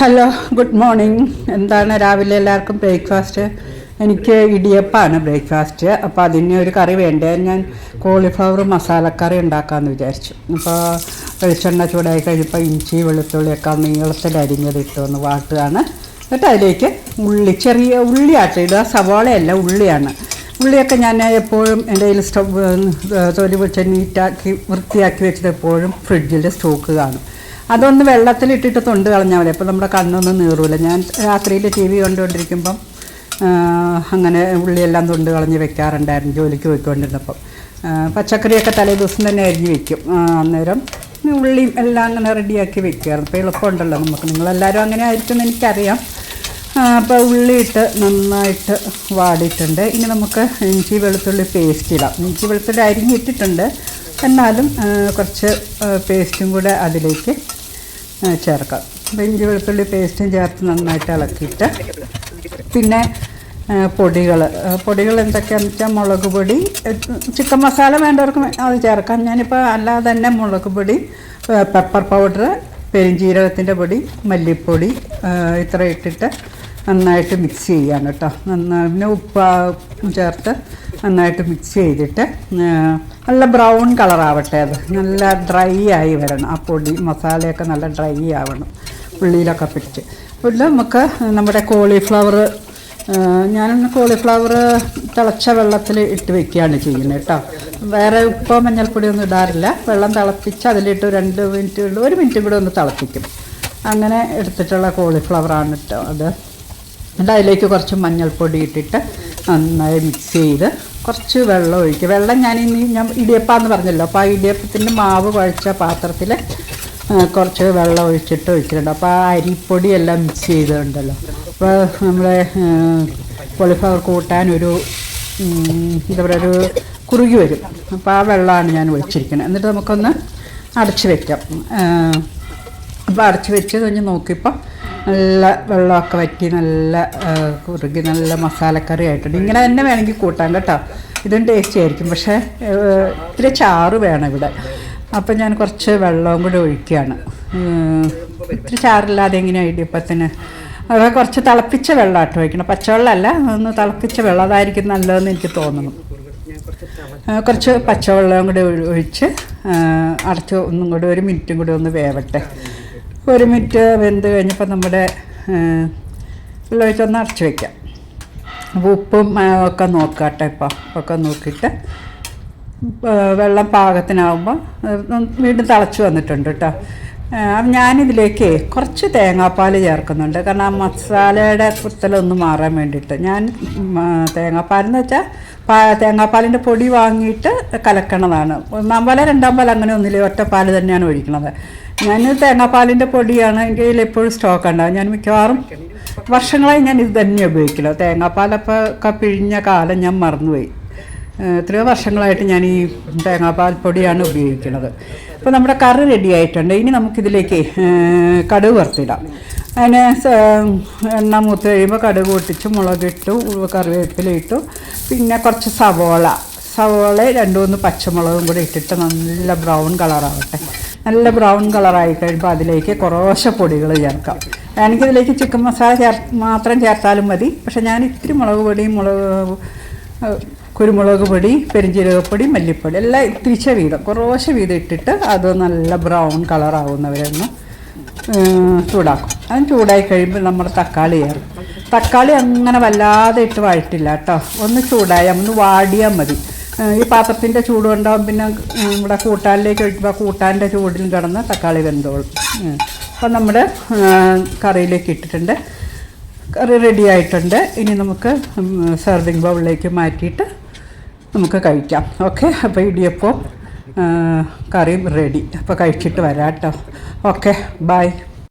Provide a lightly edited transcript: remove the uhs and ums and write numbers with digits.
Hello, good morning. എന്താണ് രാവിലെ എല്ലാവർക്കും ബ്രേക്ക്ഫാസ്റ്റ്? എനിക്ക് ഇടിയപ്പമാണ് ബ്രേക്ക്ഫാസ്റ്റ്. അപ്പോൾ അതിന് ഒരു കറി വേണ്ടേ. ഞാൻ കോളിഫ്ലവർ മസാലക്കറി ഉണ്ടാക്കാമെന്ന് വിചാരിച്ചു. അപ്പോൾ വെളിച്ചെണ്ണ ചൂടായി കഴിയുമ്പോൾ ഇഞ്ചി വെളുത്തുള്ളിയൊക്കെ നീളത്തിൽ അരിഞ്ഞത് ഇട്ടൊന്ന് വാട്ടുകയാണ്. എന്നിട്ട് അതിലേക്ക് ചെറിയ ഉള്ളിയാട്ട് ഇടുക. സവാളയല്ല, ഉള്ളിയാണ്. ഉള്ളിയൊക്കെ ഞാൻ എപ്പോഴും എൻ്റെ കയ്യിൽ തൊലി പൊളിച്ച് നീറ്റാക്കി വൃത്തിയാക്കി വെച്ചിട്ട് എപ്പോഴും ഫ്രിഡ്ജിൽ സ്റ്റോക്ക് കാണും. അതൊന്ന് വെള്ളത്തിലിട്ടിട്ട് തൊണ്ട് കളഞ്ഞാൽ മതി. അപ്പോൾ നമ്മുടെ കണ്ണൊന്നും നീറൂല. ഞാൻ രാത്രിയിൽ ടി വി കണ്ടുകൊണ്ടിരിക്കുമ്പം അങ്ങനെ ഉള്ളിയെല്ലാം തൊണ്ട് കളഞ്ഞ് വെക്കാറുണ്ടായിരുന്നു ജോലിക്ക് പോയിക്കൊണ്ടിരുന്നപ്പം. പച്ചക്കറിയൊക്കെ തലേ ദിവസം തന്നെ അരിഞ്ഞ് വെക്കും. അന്നേരം ഉള്ളിയും എല്ലാം അങ്ങനെ റെഡിയാക്കി വെക്കാറുണ്ട്. അപ്പോൾ എളുപ്പമുണ്ടല്ലോ നമുക്ക്. നിങ്ങളെല്ലാവരും അങ്ങനെ ആയിരിക്കുമെന്ന് എനിക്കറിയാം. അപ്പോൾ ഉള്ളിയിട്ട് നന്നായിട്ട് വാടിയിട്ടുണ്ട്. ഇനി നമുക്ക് ഇഞ്ചി വെളുത്തുള്ളി പേസ്റ്റ് ഇടാം. ഇഞ്ചി വെളുത്തുള്ളി അരിഞ്ഞിട്ടിട്ടുണ്ട്, എന്നാലും കുറച്ച് പേസ്റ്റും കൂടെ അതിലേക്ക് ചേർക്കാം. അപ്പോൾ ഇഞ്ചി വെളുത്തുള്ളി പേസ്റ്റും ചേർത്ത് നന്നായിട്ട് ഇളക്കിയിട്ട് പിന്നെ പൊടികൾ എന്തൊക്കെയാണെന്ന് വെച്ചാൽ മുളക് പൊടി, ചിക്കൻ മസാല വേണ്ടവർക്ക് അത് ചേർക്കാം. ഞാനിപ്പോൾ അല്ലാതെ തന്നെ മുളക് പൊടി, പെപ്പർ പൗഡർ, പെരുംജീരകത്തിൻ്റെ പൊടി, മല്ലിപ്പൊടി ഇത്ര ഇട്ടിട്ട് നന്നായിട്ട് മിക്സ് ചെയ്യാണ് കേട്ടോ. പിന്നെ ഉപ്പ് ചേർത്ത് നന്നായിട്ട് മിക്സ് ചെയ്തിട്ട് നല്ല ബ്രൗൺ കളറാവട്ടെ. അത് നല്ല ഡ്രൈ ആയി വരണം. ആ പൊടി മസാലയൊക്കെ നല്ല ഡ്രൈ ആവണം ഉള്ളിയിലൊക്കെ പിടിച്ച്. പിന്നെ നമുക്ക് നമ്മുടെ കോളിഫ്ലവർ, ഞാനൊന്ന് കോളിഫ്ലവർ തിളച്ച വെള്ളത്തിൽ ഇട്ട് വെക്കുകയാണ് ചെയ്യുന്നത് കേട്ടോ. വേറെ ഉപ്പോ മഞ്ഞൾപ്പൊടിയൊന്നും ഇടാറില്ല. വെള്ളം തിളപ്പിച്ച് അതിലിട്ട് 1 മിനിറ്റ് കൂടെ ഒന്ന് തിളപ്പിക്കും. അങ്ങനെ എടുത്തിട്ടുള്ള കോളിഫ്ലവറാണ് കേട്ടോ അത്. എന്നിട്ട് അതിലേക്ക് കുറച്ച് മഞ്ഞൾപ്പൊടി ഇട്ടിട്ട് നന്നായി മിക്സ് ചെയ്ത് കുറച്ച് വെള്ളം ഒഴിക്കുക. വെള്ളം ഞാൻ ഇടിയപ്പാന്ന് പറഞ്ഞല്ലോ. അപ്പോൾ ആ ഇടിയപ്പത്തിൻ്റെ മാവ് കുഴച്ച പാത്രത്തിൽ കുറച്ച് വെള്ളം ഒഴിച്ചിട്ടുണ്ട്. അപ്പോൾ ആ അരിപ്പൊടിയെല്ലാം മിക്സ് ചെയ്തിട്ടുണ്ടല്ലോ. അപ്പോൾ നമ്മളെ കോളിഫ്ലവർ കൂട്ടാനൊരു എന്താ പറയുക, ഒരു കുറുകി വരും. അപ്പോൾ ആ വെള്ളമാണ് ഞാൻ ഒഴിച്ചിരിക്കുന്നത്. എന്നിട്ട് നമുക്കൊന്ന് അടച്ച് വയ്ക്കാം. അപ്പോൾ അടച്ച് വെച്ച് കഴിഞ്ഞ് നോക്കിയപ്പോൾ നല്ല വെള്ളമൊക്കെ വറ്റി നല്ല കുറുകി നല്ല മസാലക്കറി ആയിട്ടുണ്ട്. ഇങ്ങനെ തന്നെ വേണമെങ്കിൽ കൂട്ടാം കേട്ടോ. ഇതും ടേസ്റ്റി ആയിരിക്കും. പക്ഷേ ഇത്തിരി ചാറ് വേണം ഇവിടെ. അപ്പം ഞാൻ കുറച്ച് വെള്ളവും കൂടി ഒഴിക്കുകയാണ്. ഇത്തിരി ചാറില്ലാതെ എങ്ങനെയാണ് ഇടിയപ്പത്തിന്. അത് കുറച്ച് തിളപ്പിച്ച വെള്ളം ആട്ടോ ഒഴിക്കണം. പച്ചവെള്ളമല്ല, ഒന്ന് തിളപ്പിച്ച വെള്ളം. അതായിരിക്കും നല്ലതെന്ന് എനിക്ക് തോന്നുന്നു. കുറച്ച് പച്ചവെള്ളം കൂടി ഒഴിച്ച് അടച്ച് ഒന്നും കൂടി 1 മിനിറ്റും കൂടി ഒന്ന് വേവട്ടെ. 1 മിനിറ്റ് വെന്ത് കഴിഞ്ഞപ്പോൾ നമ്മുടെ വെള്ളം ഒഴിച്ചൊന്ന് അടച്ച് വയ്ക്കാം. അപ്പോൾ ഉപ്പും ഒക്കെ നോക്കാം കേട്ടോ. ഇപ്പോൾ ഒക്കെ നോക്കിയിട്ട് വെള്ളം പാകത്തിനാവുമ്പോൾ വീണ്ടും തിളച്ച് വന്നിട്ടുണ്ട് കേട്ടോ. ഞാനിതിലേക്ക് കുറച്ച് തേങ്ങാപ്പാൽ ചേർക്കുന്നുണ്ട്. കാരണം ആ മസാലയുടെ കുത്തലൊന്ന് മാറാൻ വേണ്ടിയിട്ട്. ഞാൻ തേങ്ങാപ്പാലെന്ന് വെച്ചാൽ തേങ്ങാപ്പാലിൻ്റെ പൊടി വാങ്ങിയിട്ട് കലക്കണതാണ്. 1-ാം പാൽ 2-ാം പാൽ അങ്ങനെ ഒന്നില്ല, ഒറ്റപ്പാൽ തന്നെയാണ് ഒഴിക്കണത്. ഞാൻ തേങ്ങാപ്പാലിൻ്റെ പൊടിയാണ് എൻ്റെ കയ്യിൽ എപ്പോഴും സ്റ്റോക്ക് ഉണ്ടാകും. ഞാൻ മിക്കവാറും വർഷങ്ങളായി ഞാൻ ഇത് തന്നെ ഉപയോഗിക്കില്ല. തേങ്ങാപ്പാലൊക്കെ പിഴിഞ്ഞ കാലം ഞാൻ മറന്നുപോയി. എത്രയോ വർഷങ്ങളായിട്ട് ഞാൻ ഈ തേങ്ങാപ്പാൽ പൊടിയാണ് ഉപയോഗിക്കുന്നത്. അപ്പോൾ നമ്മുടെ കറി റെഡി ആയിട്ടുണ്ട്. ഇനി നമുക്കിതിലേക്ക് കടുക് വറുത്തിടാം. അതിന് എണ്ണ മൂത്ത് കഴിയുമ്പോൾ കടുക് പൊട്ടിച്ച് മുളകിട്ടു, കറിവേപ്പില ഇട്ടു, പിന്നെ കുറച്ച് സവോള 2-3 പച്ചമുളകും കൂടി ഇട്ടിട്ട് നല്ല ബ്രൗൺ കളറാവട്ടെ. നല്ല ബ്രൗൺ കളറായി കഴിയുമ്പോൾ അതിലേക്ക് കുറേശ്ശെ പൊടികൾ ചേർക്കാം. എനിക്കിതിലേക്ക് ചിക്കൻ മസാല മാത്രം ചേർത്താലും മതി. പക്ഷേ ഞാൻ ഇത്തിരി മുളക് പൊടിയും കുരുമുളക് പൊടി, പെരുംജീരകപ്പൊടി, മല്ലിപ്പൊടി എല്ലാം ഇത്തിരിച്ച വീതം കുറേശ്ശെ വീതം ഇട്ടിട്ട് അത് നല്ല ബ്രൗൺ കളറാവുന്നവരൊന്ന് ചൂടാക്കും. അത് ചൂടായി കഴിയുമ്പോൾ നമ്മൾ തക്കാളി ചേർക്കും. തക്കാളി അങ്ങനെ വല്ലാതെ ഇട്ട് വഴറ്റില്ല കേട്ടോ. ഒന്ന് ചൂടായാൽ ഒന്ന് വാടിയാൽ മതി. ഈ പാത്രത്തിൻ്റെ ചൂടുണ്ടാവും. പിന്നെ നമ്മുടെ കൂട്ടാനിലേക്ക് ഒഴിക്കുമ്പോൾ കൂട്ടാൻ്റെ ചൂടിൽ കിടന്ന് തക്കാളി വെന്തോളും. അപ്പം നമ്മുടെ കറിയിലേക്ക് ഇട്ടിട്ടുണ്ട്. കറി റെഡി ആയിട്ടുണ്ട്. ഇനി നമുക്ക് സെർവിങ് ബൗളിലേക്ക് മാറ്റിയിട്ട് നമുക്ക് കഴിക്കാം. ഓക്കെ, അപ്പോൾ ഇടിയപ്പം കറിയും റെഡി. അപ്പോൾ കഴിച്ചിട്ട് വരാം കേട്ടോ. Okay, by.